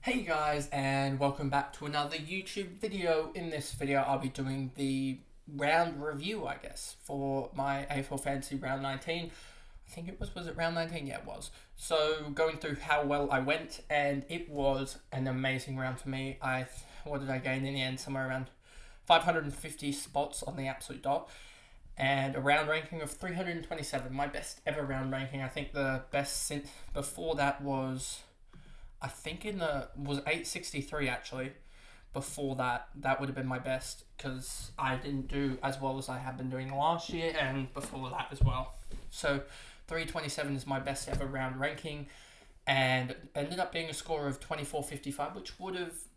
Hey guys, and welcome back to another YouTube video. In this video I'll be doing the round review, I guess, for my AFL Fantasy round 19. I think was it round 19? Yeah, it was. So going through how well I went, and it was an amazing round for me. What did I gain in the end? Somewhere around 550 spots on the absolute dot, and a round ranking of 327, my best ever round ranking. I think the best since before that was, I think was 863 actually. Before that would have been my best because I didn't do as well as I had been doing last year and before that as well. So 327 is my best ever round ranking, and ended up being a score of 2455, which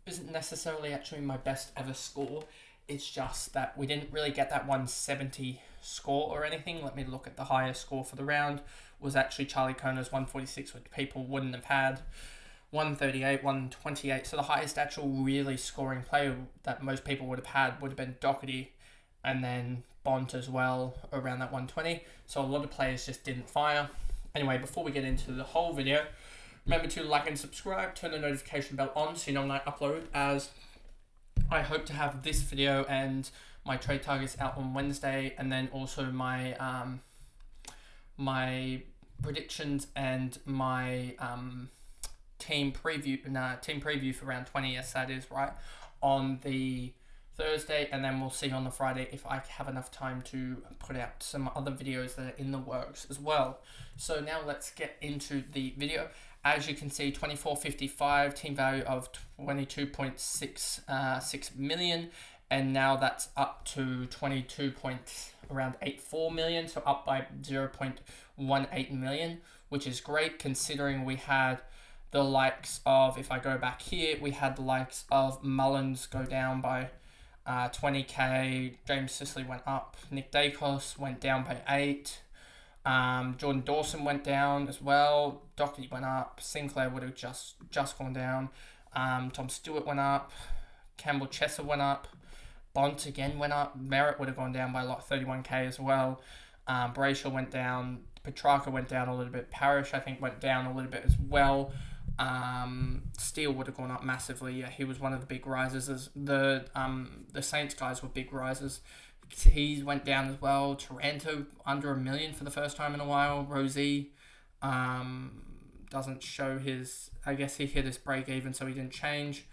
isn't necessarily actually my best ever score. It's just that we didn't really get that 170 score or anything. Let me look at the highest score for the round. Was actually Charlie Koner's 146, which people wouldn't have had. 138, 128. So the highest actual really scoring player that most people would have had would have been Doherty, and then Bont as well, around that 120. So a lot of players just didn't fire. Anyway, before we get into the whole video, remember to like and subscribe, turn the notification bell on so you know when I upload, as I hope to have this video and my trade targets out on Wednesday, and then also my predictions and my team preview for round 20, yes that is right, on the Thursday, and then we'll see on the Friday if I have enough time to put out some other videos that are in the works as well. So now let's get into the video. As you can see, 2455, team value of 22.6 million, and now that's up to around 84 million, so up by 0.18 million, which is great considering we had the likes of, if I go back here, we had the likes of Mullins go down by 20k, James Sicily went up, Nick Dacos went down by 8, Jordan Dawson went down as well, Doherty went up, Sinclair would have just gone down, Tom Stewart went up, Campbell Chesser went up, Bont again went up, Merritt would have gone down by 31k as well, Brayshaw went down, Petrarca went down a little bit, Parrish I think went down a little bit as well. Steele would have gone up massively. Yeah, he was one of the big risers. As the Saints guys were big risers. He went down as well. Taranto under 1 million for the first time in a while. Rosie doesn't show his. I guess he hit his break even, so he didn't change.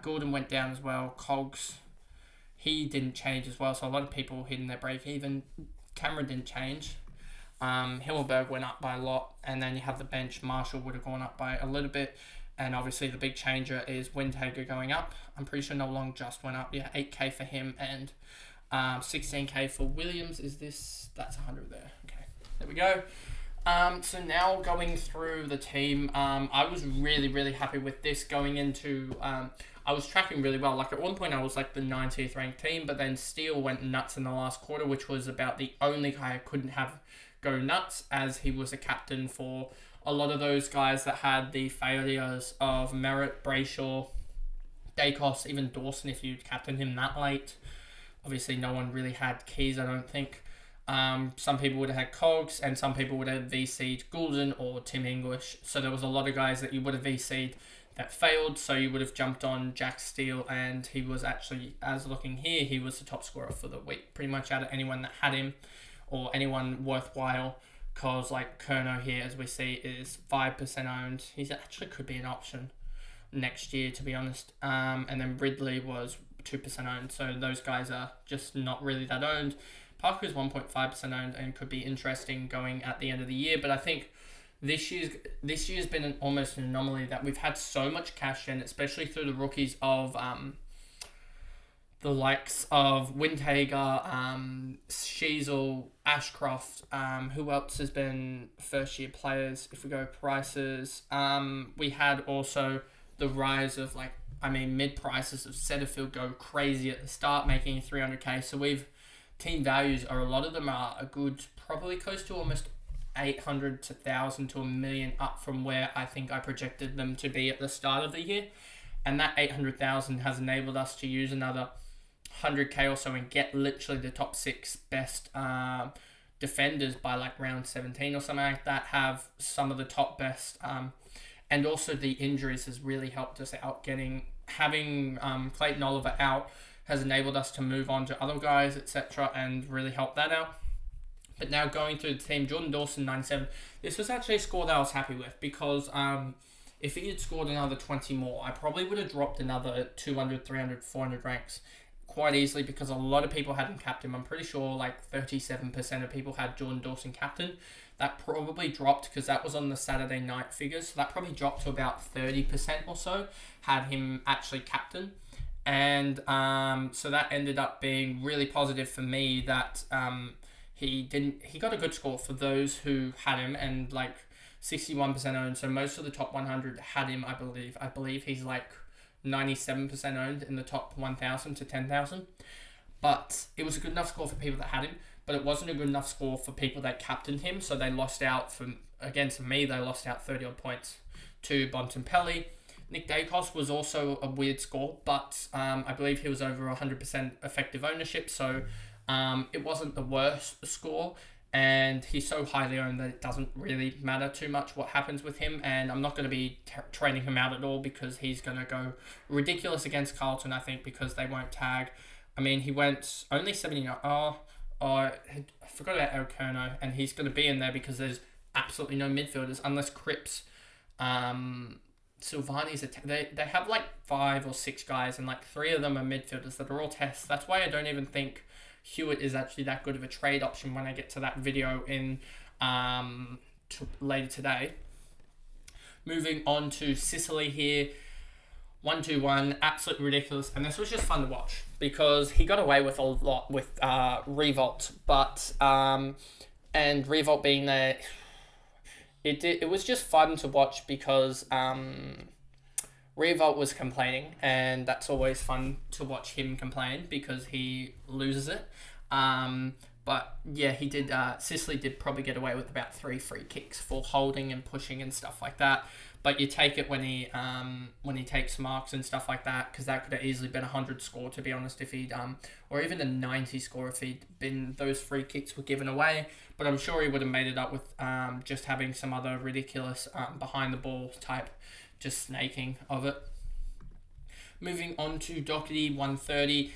Gordon went down as well. Cogs, he didn't change as well. So a lot of people hitting their break even. Cameron didn't change. Himmelberg went up by a lot, and then you have the bench. Marshall would have gone up by a little bit, and obviously the big changer is Windhager going up. I'm pretty sure No Long just went up. Yeah, 8k for him and 16k for Williams. That's 100 there. Okay, there we go. So now going through the team, I was really happy with this going into. I was tracking really well. Like at one point I was like the 90th ranked team, but then Steele went nuts in the last quarter, which was about the only guy I couldn't have go nuts, as he was a captain for a lot of those guys that had the failures of Merritt, Brayshaw, Dacos, even Dawson if you captain him that late. Obviously no one really had keys, I don't think. Some people would have had Cogs, and some people would have VC'd Goulden or Tim English. So there was a lot of guys that you would have VC'd that failed, so you would have jumped on Jack Steele, and he was actually, as looking here, he was the top scorer for the week, pretty much out of anyone that had him, or anyone worthwhile, because like Kerno here, as we see, is 5% owned. He actually could be an option next year, to be honest. And then Ridley was 2% owned, so those guys are just not really that owned. Parker's 1.5% owned and could be interesting going at the end of the year, but I think this year's been almost an anomaly that we've had so much cash in, especially through the rookies of the likes of Windhager, Sheasel, Ashcroft, who else has been first year players if we go prices. We had also the rise of mid prices of Setterfield go crazy at the start, making 300k. So team values are, a lot of them are a good, probably close to almost 800 to 1,000 to 1 million up from where I think I projected them to be at the start of the year. And that 800,000 has enabled us to use another 100k or so and get literally the top 6 best defenders by like round 17 or something like that, have some of the top best and also the injuries has really helped us out. Having Clayton Oliver out has enabled us to move on to other guys, etc., and really help that out. But now going through the team, Jordan Dawson, 97. This was actually a score that I was happy with because if he had scored another 20 more, I probably would have dropped another 200, 300, 400 ranks quite easily because a lot of people hadn't capped him. I'm pretty sure like 37% of people had Jordan Dawson captain. That probably dropped because that was on the Saturday night figures. So that probably dropped to about 30% or so had him actually captain. And so that ended up being really positive for me that he got a good score for those who had him, and like 61% owned. So most of the top 100 had him, I believe. I believe he's like 97% owned in the top 1,000 to 10,000. But it was a good enough score for people that had him, but it wasn't a good enough score for people that captained him. So they lost out against me, they lost out 30 odd points to Bontempelli. Nick Dacos was also a weird score, but I believe he was over 100% effective ownership. So it wasn't the worst score, and he's so highly owned that it doesn't really matter too much what happens with him, and I'm not going to be trading him out at all because he's going to go ridiculous against Carlton, I think, because they won't tag. I mean, he went only 79. I forgot about Eric Kerno, and he's going to be in there because there's absolutely no midfielders unless Cripps. Silvani's they have like 5 or 6 guys, and like 3 of them are midfielders that are all tests. That's why I don't even think Hewitt is actually that good of a trade option when I get to that video in later today. Moving on to Sicily here. 1-2-1, absolutely ridiculous. And this was just fun to watch because he got away with a lot with Revolt. But, and Revolt being there, it was just fun to watch because Revolt was complaining, and that's always fun to watch him complain because he loses it. But yeah, he did. Sicily did probably get away with about 3 free kicks for holding and pushing and stuff like that. But you take it when he takes marks and stuff like that, because that could have easily been a 100 score, to be honest, if he'd or even a 90 score if he'd been those free kicks were given away. But I'm sure he would have made it up with just having some other ridiculous behind the ball type just snaking of it. Moving on to Doherty, 130.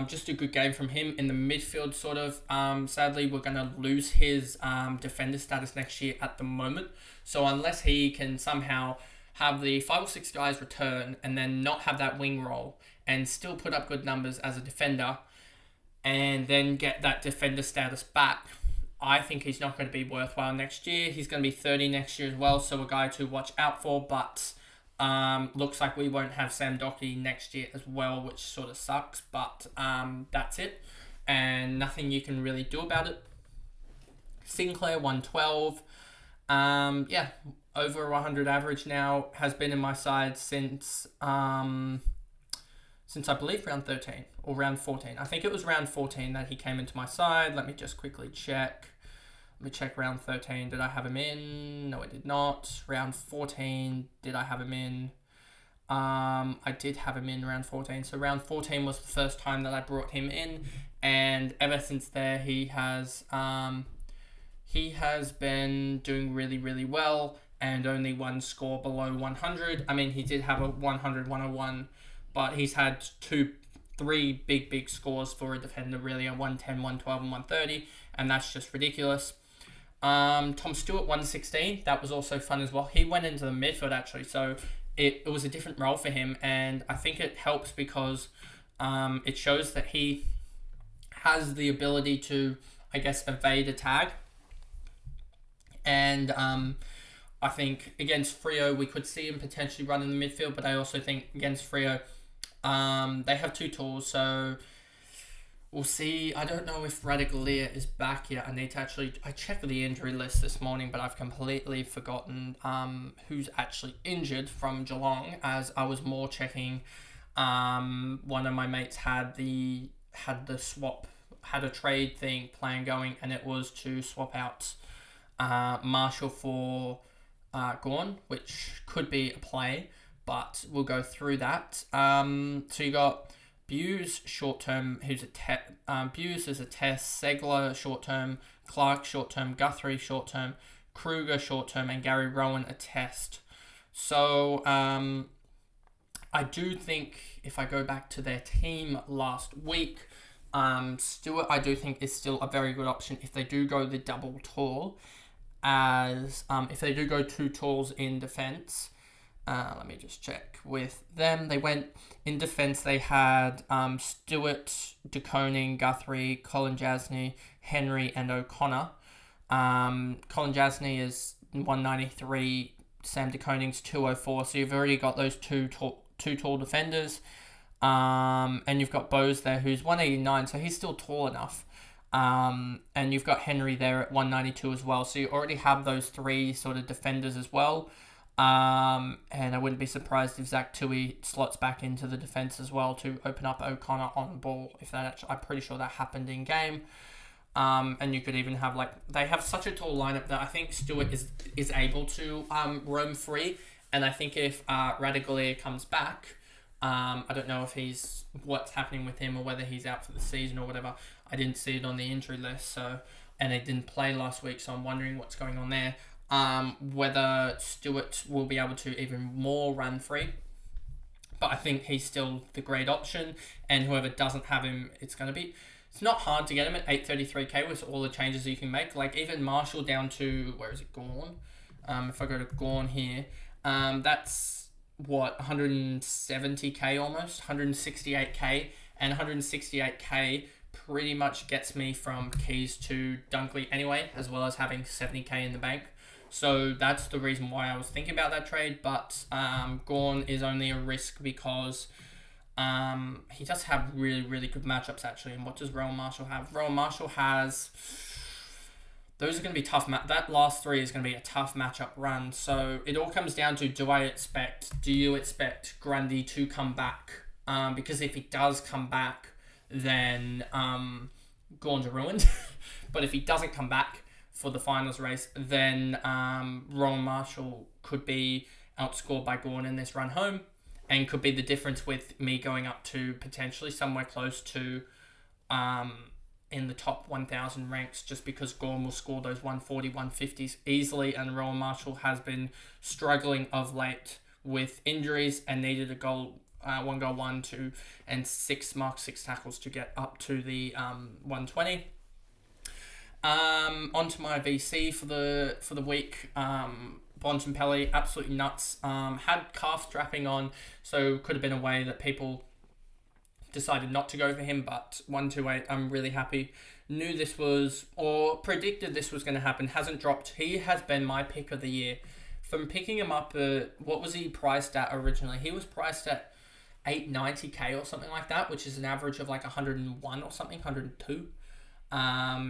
Just a good game from him in the midfield, sort of. Sadly, we're going to lose his defender status next year at the moment. So unless he can somehow have the 5 or 6 guys return and then not have that wing role and still put up good numbers as a defender and then get that defender status back, I think he's not going to be worthwhile next year. He's going to be 30 next year as well, so a guy to watch out for. But looks like we won't have Sam Doherty next year as well, which sort of sucks. But that's it, and nothing you can really do about it. Sinclair, 112. Yeah, over 100 average now, has been in my side since I believe round 13 or round 14. I think it was round 14 that he came into my side. Let me just quickly check. Let me check round 13. Did I have him in? No, I did not. Round 14, did I have him in? I did have him in round 14. So round 14 was the first time that I brought him in, and ever since there he has been doing really, really well, and only one score below 100. I mean, he did have a 100, 101, but he's had 3 big scores for a defender, really, a 110, 112, and 130, and that's just ridiculous. Tom Stewart, 116. That was also fun as well. He went into the midfield, actually, so it was a different role for him, and I think it helps because it shows that he has the ability to, I guess, evade a tag. And I think against Freo, we could see him potentially run in the midfield, but I also think against Freo, they have 2 tools, so we'll see. I don't know if Radaglia is back yet. I checked the injury list this morning, but I've completely forgotten who's actually injured from Geelong, as I was more checking. One of my mates had the trade plan going, and it was to swap out Marshall for Gawn, which could be a play, but we'll go through that. So you got Buse short term, who's Buse is a test, Segler short term, Clark short term, Guthrie short term, Kruger short term, and Gary Rowan a test. So I do think if I go back to their team last week, Stewart I do think is still a very good option if they do go the double tall. As if they do go two talls in defence. Let me just check with them. They went in defence. They had Stewart, DeConing, Guthrie, Colin Jasney, Henry, and O'Connor. Colin Jasney is 193. Sam DeConing's 204. So you've already got those two tall defenders. And you've got Bose there, who's 189. So he's still tall enough. And you've got Henry there at 192 as well. So you already have those three sort of defenders as well. And I wouldn't be surprised if Zach Tui slots back into the defence as well to open up O'Connor on the ball. If that actually, I'm pretty sure that happened in game. And you could even have they have such a tall lineup that I think Stewart is able to roam free. And I think if Radaglia comes back, I don't know if what's happening with him or whether he's out for the season or whatever. I didn't see it on the injury list, and they didn't play last week, so I'm wondering what's going on there. Whether Stewart will be able to even more run free. But I think he's still the great option, and whoever doesn't have him, it's not hard to get him at 833k with all the changes you can make. Like even Marshall down to, where is it, Gorn? If I go to Gorn here, that's 170k almost, 168k, and 168k pretty much gets me from Keys to Dunkley anyway, as well as having 70k in the bank. So that's the reason why I was thinking about that trade. But Gorn is only a risk because he does have really, really good matchups actually. And what does Rowan Marshall have? Rowan Marshall has... Those are going to be tough. That last three is going to be a tough matchup run. So it all comes down to, do you expect Grundy to come back? Because if he does come back, then Gorn's ruined. But if he doesn't come back for the finals race, then Rowan Marshall could be outscored by Gorn in this run home, and could be the difference with me going up to potentially somewhere close to in the top 1,000 ranks, just because Gorn will score those 140, 150s easily, and Rowan Marshall has been struggling of late with injuries and needed a goal, 1 goal, 1, 2, and 6 marks, 6 tackles to get up to the 120. Onto my VC for the week. Bontempelli, absolutely nuts. Had calf strapping on, so could have been a way that people decided not to go for him, but 128, I'm really happy. Knew this was, or predicted this was going to happen. Hasn't dropped. He has been my pick of the year. From picking him up, what was he priced at originally? He was priced at 890k or something like that, which is an average of 101 or something, 102.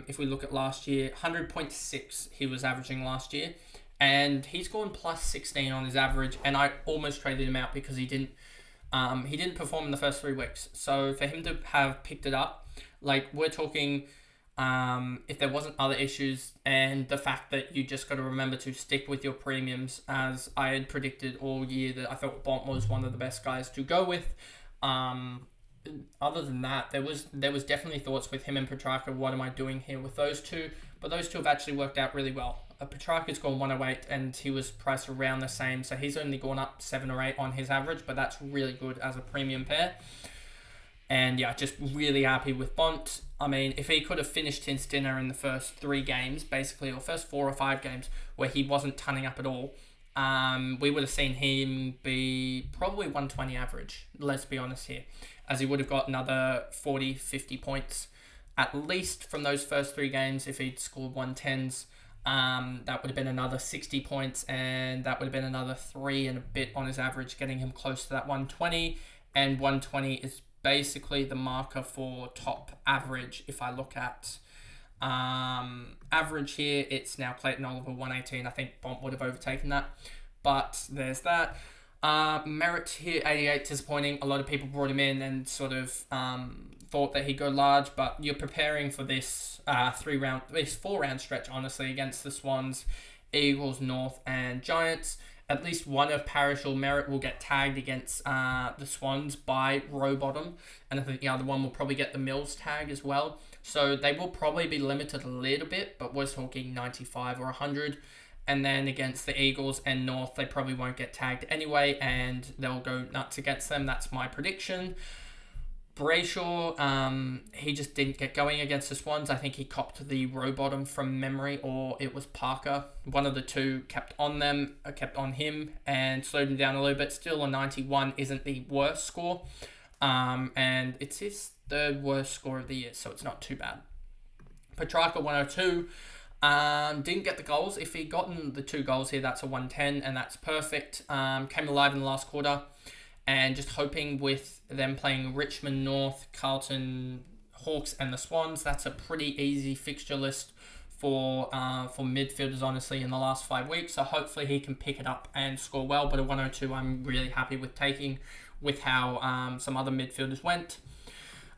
If we look at last year, 100.6 he was averaging last year, and he's gone plus 16 on his average, and I almost traded him out because he didn't perform in the first 3 weeks. So for him to have picked it up, we're talking, if there wasn't other issues, and the fact that you just got to remember to stick with your premiums, as I had predicted all year that I thought Bont was one of the best guys to go with. Other than that, there was definitely thoughts with him and Petrarca, what am I doing here with those two? But those two have actually worked out really well. Petrarca's gone 108 and he was priced around the same, so he's only gone up 7 or 8 on his average, but that's really good as a premium pair. And yeah, just really happy with Bont. I mean, if he could have finished his dinner in the first 3 games, basically, or first 4 or 5 games, where he wasn't tunning up at all, we would have seen him be probably 120 average, let's be honest here, as he would have got another 40, 50 points, at least from those first 3 games. If he'd scored 110s, that would have been another 60 points, and that would have been another 3 and a bit on his average, getting him close to that 120, and 120 is basically the marker for top average. If I look at average here, it's now Clayton Oliver 118. I think Bont would have overtaken that, but there's that. Merritt here 88, disappointing. A lot of people brought him in and sort of thought that he'd go large, but you're preparing for this 4-round stretch, honestly, against the Swans, Eagles, North, and Giants. At least one of Parrish or Merritt will get tagged against the Swans by Rowbottom, and I think the other one will probably get the Mills tag as well. So they will probably be limited a little bit, but we're talking 95 or 100. And then against the Eagles and North, they probably won't get tagged anyway, and they'll go nuts against them. That's my prediction. Brayshaw, he just didn't get going against the Swans. I think he copped the row bottom from memory, or it was Parker. One of the two kept on him, and slowed him down a little bit. Still, a 91 isn't the worst score, and it's his third worst score of the year, so it's not too bad. Petrarca, 102. Didn't get the goals. If he'd gotten the 2 goals here, that's a 110, and that's perfect. Came alive in the last quarter, and just hoping with them playing Richmond, North, Carlton, Hawks, and the Swans, that's a pretty easy fixture list for midfielders, honestly, in the last 5 weeks. So hopefully he can pick it up and score well. But a 102, I'm really happy with taking, with how some other midfielders went.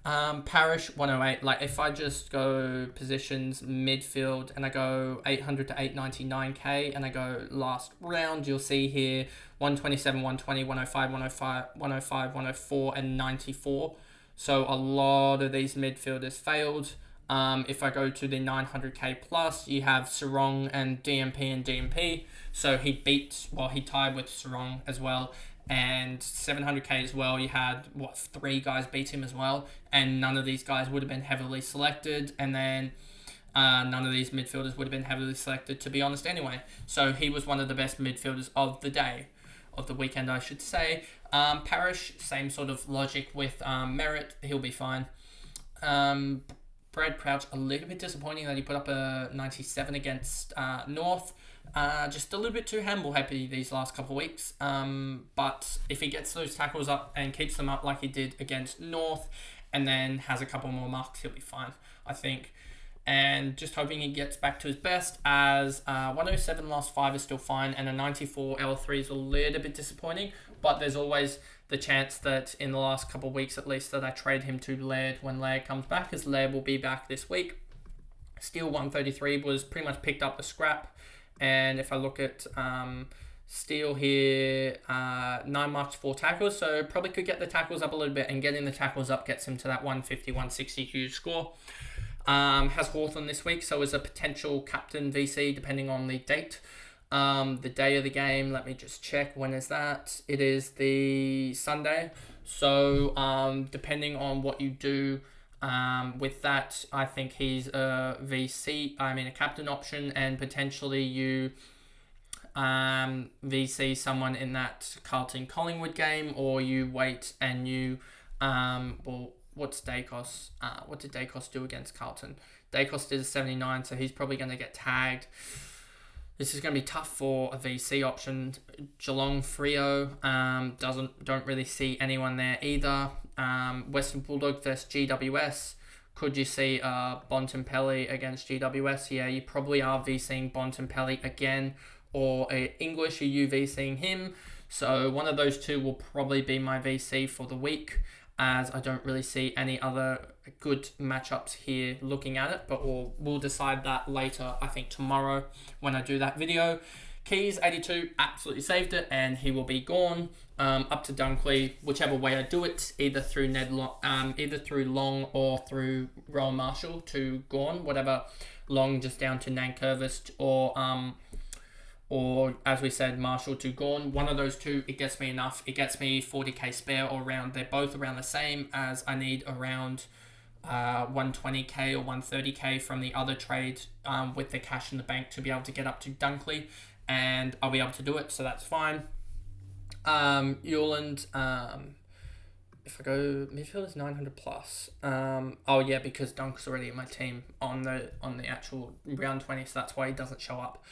Parish, 108. Like, if I just go positions, midfield, and I go 800 to 899k, and I go last round, you'll see here 127, 120, 105, 105, 105, 104, and 94. So a lot of these midfielders failed. If I go to the 900k plus, you have Sarong and DMP. So he tied with Sarong as well. And 700k as well, you had 3 guys beat him as well, and none of these guys would have been heavily selected, and then none of these midfielders would have been heavily selected, to be honest, anyway. So he was one of the best midfielders of the weekend, I should say. Parish, same sort of logic with Merritt, he'll be fine. Brad Crouch, a little bit disappointing that he put up a 97 against North. Just a little bit too handball happy these last couple of weeks. But if he gets those tackles up and keeps them up like he did against North, and then has a couple more marks, he'll be fine, I think. And just hoping he gets back to his best, as 107 last 5 is still fine, and a 94 L3 is a little bit disappointing. But there's always the chance that in the last couple of weeks at least that I trade him to Laird when Laird comes back, as Laird will be back this week. Steele 133 was pretty much picked up the scrap. And if I look at Steele here, 9 marks, 4 tackles, so probably could get the tackles up a little bit, and getting the tackles up gets him to that 150, 160 huge score. Has Hawthorn this week, so is a potential captain VC depending on the date. The day of the game, let me just check, when is that? It is the Sunday, so depending on what you do with that, I think he's a a captain option, and potentially you VC someone in that Carlton-Collingwood game, or you wait and you, what's Dacos? What did Dacos do against Carlton? Dacos did a 79, so he's probably going to get tagged. This is going to be tough for a VC option. Geelong, Freo, don't really see anyone there either. Western Bulldogs versus GWS. Could you see Bontempelli against GWS? Yeah, you probably are VCing Bontempelli again, or English, are you VCing him? So one of those two will probably be my VC for the week, as I don't really see any other good matchups here looking at it, but we'll decide that later, I think tomorrow when I do that video. Keys, 82, absolutely saved it, and he will be gone. Up to Dunkley, whichever way I do it, either through Long or through Rowan Marshall to Gawn, whatever. Long just down to Nankervis, or as we said, Marshall to Gawn. One of those two, it gets me enough. It gets me 40k spare or around. They're both around the same, as I need around 120k or 130k from the other trade with the cash in the bank to be able to get up to Dunkley, and I'll be able to do it, so that's fine. Euland, if I go midfield is 900 plus. Because Dunk's already in my team on the actual round 20, so that's why he doesn't show up.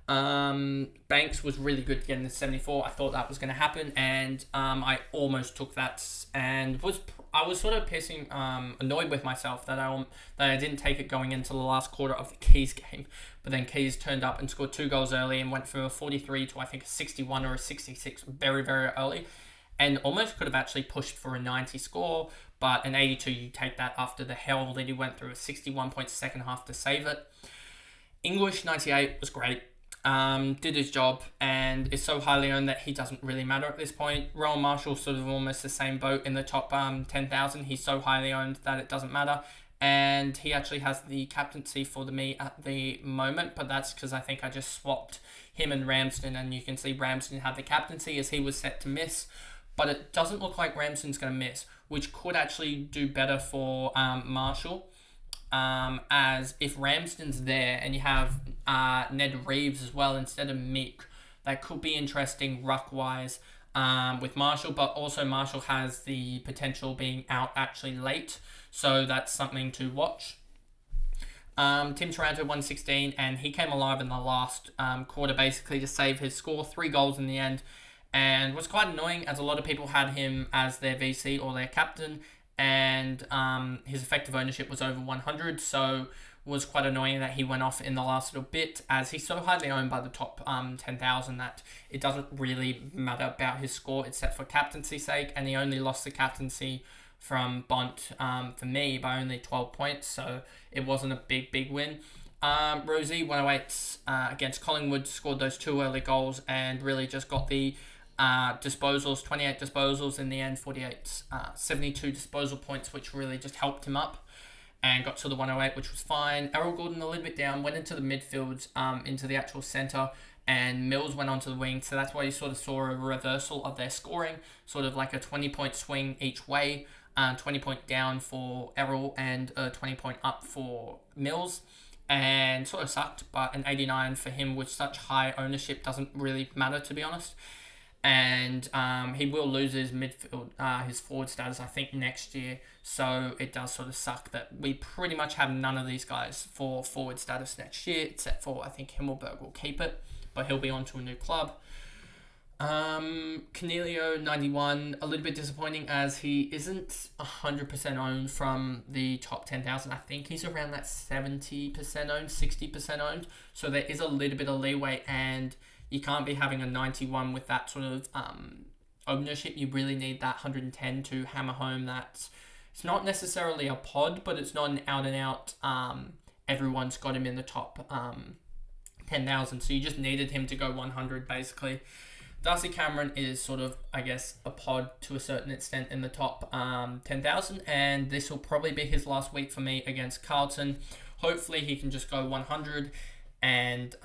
Banks was really good getting the 74. I thought that was going to happen, and I almost took that, and I was sort of annoyed with myself that I didn't take it going into the last quarter of the Keys game. But then Keys turned up and scored 2 goals early and went from a 43 to I think a 61 or a 66 very, very early, and almost could have actually pushed for a 90 score, but an 82, you take that after the hell that he went through, a 61 point second half to save it. English, 98, was great. Did his job, and is so highly owned that he doesn't really matter at this point. Rowan Marshall, sort of almost the same boat in the top 10,000. He's so highly owned that it doesn't matter. and he actually has the captaincy for me at the moment, but that's because I think I just swapped him and Ramsden, and you can see Ramsden had the captaincy as he was set to miss, but it doesn't look like Ramsden's going to miss, which could actually do better for Marshall, as if Ramsden's there and you have Ned Reeves as well instead of Mick, that could be interesting ruck-wise with Marshall, but also Marshall has the potential being out actually late, so that's something to watch. Tim Taranto 116, and he came alive in the last quarter basically to save his score, 3 goals in the end, and was quite annoying as a lot of people had him as their VC or their captain, and his effective ownership was over 100, so was quite annoying that he went off in the last little bit, as he's so highly owned by the top 10,000 that it doesn't really matter about his score except for captaincy's sake, and he only lost the captaincy from Bont for me by only 12 points, so it wasn't a big win. Rosie 108 against Collingwood scored those 2 early goals and really just got the disposals, 28 disposals in the end, 72 disposal points, which really just helped him up and got to the 108, which was fine. Errol Gordon a little bit down, went into the midfield, into the actual centre, and Mills went onto the wing, so that's why you sort of saw a reversal of their scoring, sort of like a 20-point swing each way, 20-point down for Errol and a 20-point up for Mills, and sort of sucked, but an 89 for him with such high ownership doesn't really matter, to be honest. And he will lose his midfield, his forward status, I think, next year. So it does sort of suck that we pretty much have none of these guys for forward status next year, except for, I think, Himmelberg will keep it, but he'll be on to a new club. Cornelio 91, a little bit disappointing as he isn't 100% owned from the top 10,000. I think he's around that 70% owned, 60% owned. So there is a little bit of leeway, and you can't be having a 91 with that sort of ownership. You really need that 110 to hammer home that it's not necessarily a pod, but it's not an out-and-out everyone's got him in the top 10,000. So you just needed him to go 100, basically. Darcy Cameron is sort of, I guess, a pod to a certain extent in the top 10,000, and this will probably be his last week for me against Carlton. Hopefully he can just go 100 and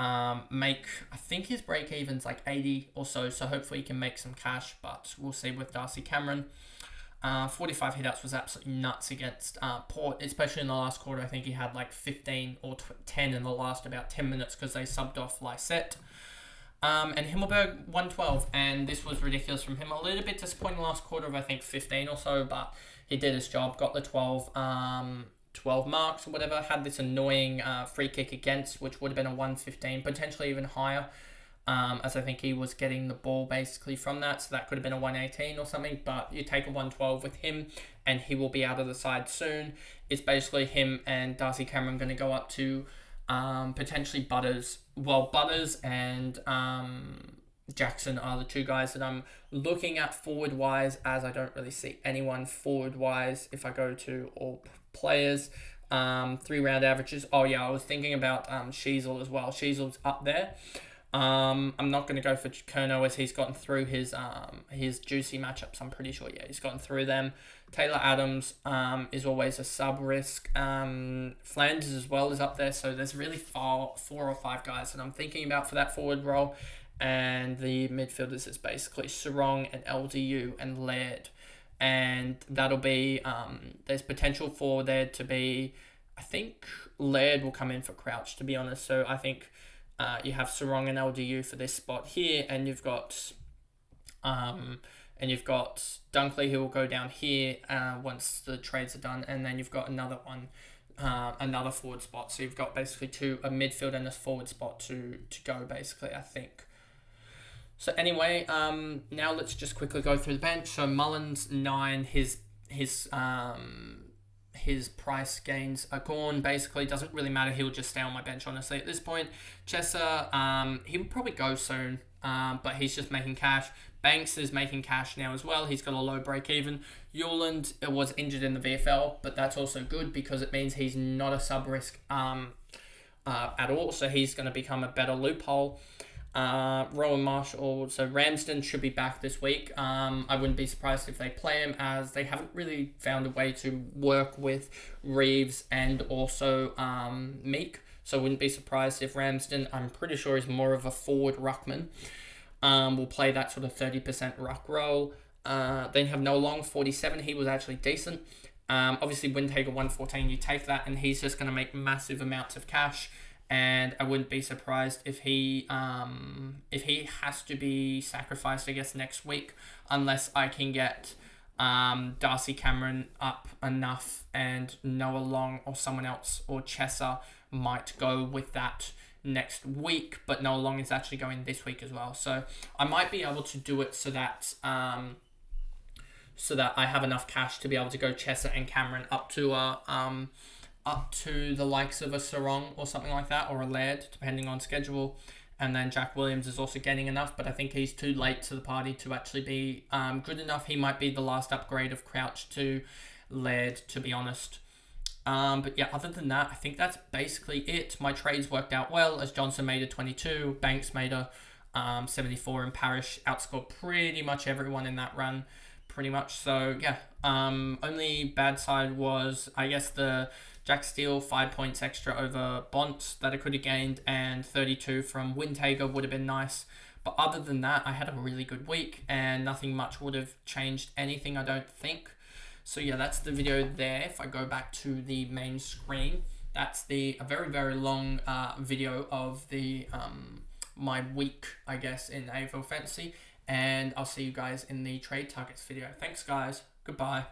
make, I think his break-even's like 80 or so hopefully he can make some cash, but we'll see with Darcy Cameron. 45 hitouts was absolutely nuts against Port, especially in the last quarter. I think he had like 15 or 10 in the last about 10 minutes because they subbed off Lysette. And Himmelberg 112, and this was ridiculous from him. A little bit disappointing last quarter of I think 15 or so, but he did his job, got the 12 marks or whatever, had this annoying free kick against, which would have been a 115, potentially even higher, as I think he was getting the ball basically from that, so that could have been a 118 or something, but you take a 112 with him, and he will be out of the side soon. It's basically him and Darcy Cameron going to go up to potentially Butters. Well, Butters and Jackson are the two guys that I'm looking at forward-wise, as I don't really see anyone forward-wise if I go to all players. 3-round averages. Oh, yeah, I was thinking about Sheasel as well. Sheasel's up there. I'm not going to go for Kerno as he's gotten through his juicy matchups. I'm pretty sure, yeah, he's gotten through them. Taylor Adams is always a sub-risk. Flanders as well is up there. So there's really 4 or 5 guys that I'm thinking about for that forward role. And the midfielders is basically Sarong and LDU and Laird. And that'll be, there's potential for there to be, I think Laird will come in for Crouch, to be honest. So I think you have Sarong and LDU for this spot here, and you've got Dunkley who will go down here once the trades are done, and then you've got another one, another forward spot. So you've got basically a midfield and a forward spot to go basically, I think. So anyway, now let's just quickly go through the bench. So Mullins 9, his price gains are gone. Basically, doesn't really matter. He'll just stay on my bench, honestly, at this point. Chesser, he will probably go soon, but he's just making cash. Banks is making cash now as well. He's got a low break-even. Yuland was injured in the VFL, but that's also good because it means he's not a sub-risk at all, so he's going to become a better loophole. Rowan Marshall, so Ramsden should be back this week. I wouldn't be surprised if they play him, as they haven't really found a way to work with Reeves and also Meek. So I wouldn't be surprised if Ramsden, I'm pretty sure, is more of a forward ruckman. Will play that sort of 30% ruck role. Then you have No Long, 47. He was actually decent. Obviously, Windhager 114, you take that, and he's just going to make massive amounts of cash. And I wouldn't be surprised if he has to be sacrificed, I guess, next week, unless I can get Darcy Cameron up enough, and Noah Long or someone else, or Chesser might go with that next week. But Noah Long is actually going this week as well, so I might be able to do it so that I have enough cash to be able to go Chesser and Cameron up to the likes of a Sarong or something like that, or a Laird, depending on schedule. And then Jack Williams is also getting enough, but I think he's too late to the party to actually be good enough. He might be the last upgrade of Crouch to Laird, to be honest. But yeah, other than that, I think that's basically it. My trades worked out well, as Johnson made a 22, Banks made a 74, and Parrish outscored pretty much everyone in that run, pretty much. So yeah, only bad side was, I guess, the Jack Steele 5 points extra over Bont that I could have gained, and 32 from Windhager would have been nice. But other than that, I had a really good week, and nothing much would have changed anything, I don't think. So yeah, that's the video there. If I go back to the main screen, that's a very, very long video of the my week, I guess, in AFL Fantasy. And I'll see you guys in the trade targets video. Thanks, guys. Goodbye.